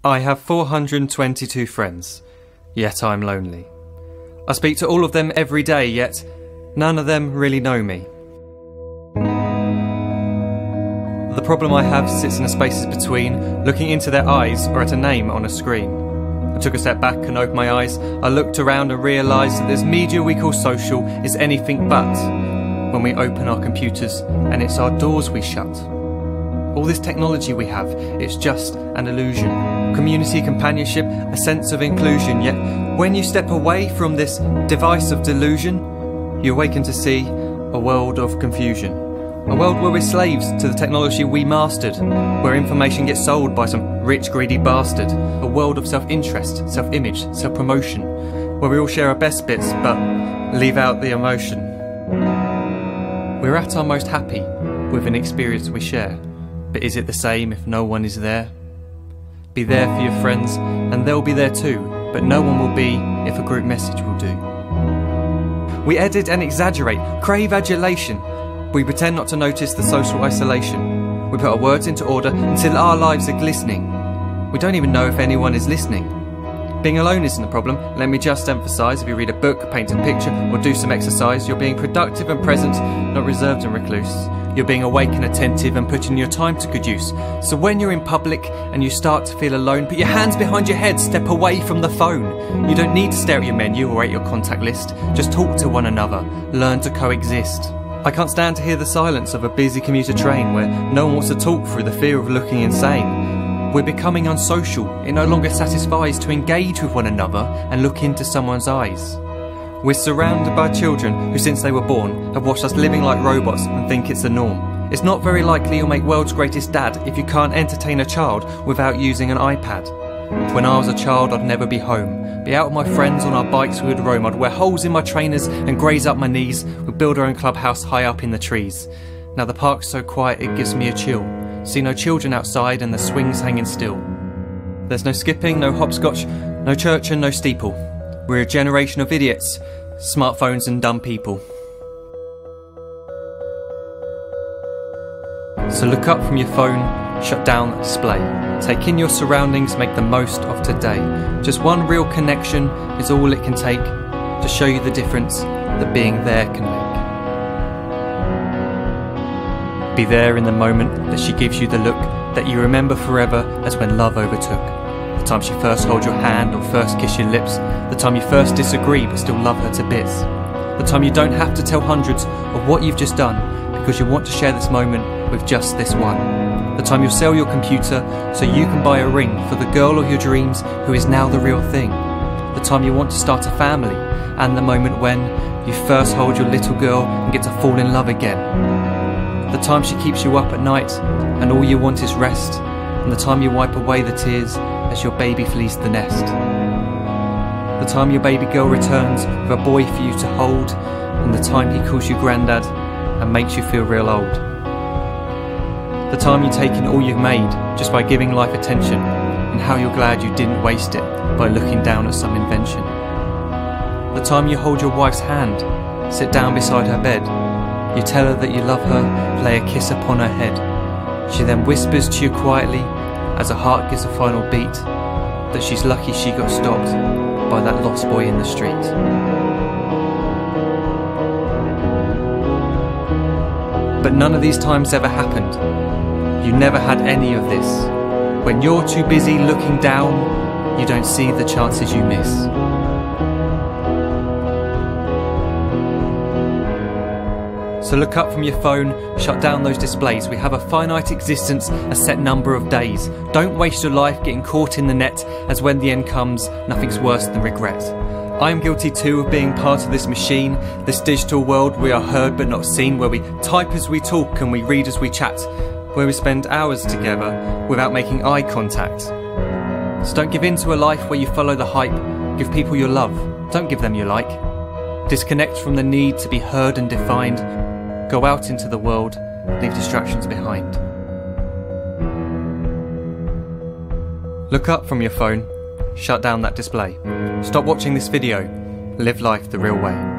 I have 422 friends, yet I'm lonely. I speak to all of them every day, yet none of them really know me. The problem I have sits in the spaces between looking into their eyes or at a name on a screen. I took a step back and opened my eyes. I looked around and realised that this media we call social is anything but when we open our computers and it's our doors we shut. All this technology we have, it's just an illusion. Community, companionship, a sense of inclusion. Yet when you step away from this device of delusion, you awaken to see a world of confusion. A world where we're slaves to the technology we mastered, where information gets sold by some rich, greedy bastard. A world of self-interest, self-image, self-promotion, where we all share our best bits but leave out the emotion. We're at our most happy with an experience we share. But is it the same if no one is there? Be there for your friends and they'll be there too, but no one will be if a group message will do. We edit and exaggerate, crave adulation. We pretend not to notice the social isolation. We put our words into order until our lives are glistening. We don't even know if anyone is listening. Being alone isn't the problem. Let me just emphasise, if you read a book, paint a picture or do some exercise, you're being productive and present, not reserved and recluse. You're being awake and attentive and putting your time to good use. So when you're in public and you start to feel alone, put your hands behind your head, step away from the phone. You don't need to stare at your menu or at your contact list. Just talk to one another, learn to coexist. I can't stand to hear the silence of a busy commuter train where no one wants to talk through the fear of looking insane. We're becoming unsocial. It no longer satisfies to engage with one another and look into someone's eyes. We're surrounded by children who, since they were born, have watched us living like robots and think it's the norm. It's not very likely you'll make world's greatest dad if you can't entertain a child without using an iPad. When I was a child, I'd never be home. Be out with my friends on our bikes, we would roam. I'd wear holes in my trainers and graze up my knees. We'd build our own clubhouse high up in the trees. Now the park's so quiet it gives me a chill. See no children outside and the swings hanging still. There's no skipping, no hopscotch, no church and no steeple. We're a generation of idiots, smartphones and dumb people. So look up from your phone, shut down the display. Take in your surroundings, make the most of today. Just one real connection is all it can take to show you the difference that being there can make. Be there in the moment that she gives you the look that you remember forever as when love overtook. The time she first holds your hand or first kiss your lips. The time you first disagree but still love her to bits. The time you don't have to tell hundreds of what you've just done because you want to share this moment with just this one. The time you'll sell your computer so you can buy a ring for the girl of your dreams who is now the real thing. The time you want to start a family and the moment when you first hold your little girl and get to fall in love again. The time she keeps you up at night and all you want is rest. And the time you wipe away the tears as your baby flees the nest. The time your baby girl returns with a boy for you to hold, and the time he calls you granddad and makes you feel real old. The time you take in all you've made just by giving life attention, and how you're glad you didn't waste it by looking down at some invention. The time you hold your wife's hand, sit down beside her bed, you tell her that you love her, lay a kiss upon her head. She then whispers to you quietly, as her heart gives a final beat, that she's lucky she got stopped by that lost boy in the street. But none of these times ever happened. You never had any of this. When you're too busy looking down, you don't see the chances you miss. So look up from your phone, shut down those displays. We have a finite existence, a set number of days. Don't waste your life getting caught in the net, as when the end comes, nothing's worse than regret. I am guilty too of being part of this machine, this digital world we are heard but not seen, where we type as we talk and we read as we chat, where we spend hours together without making eye contact. So don't give in to a life where you follow the hype. Give people your love, don't give them your like. Disconnect from the need to be heard and defined. Go out into the world, leave distractions behind. Look up from your phone, shut down that display. Stop watching this video, live life the real way.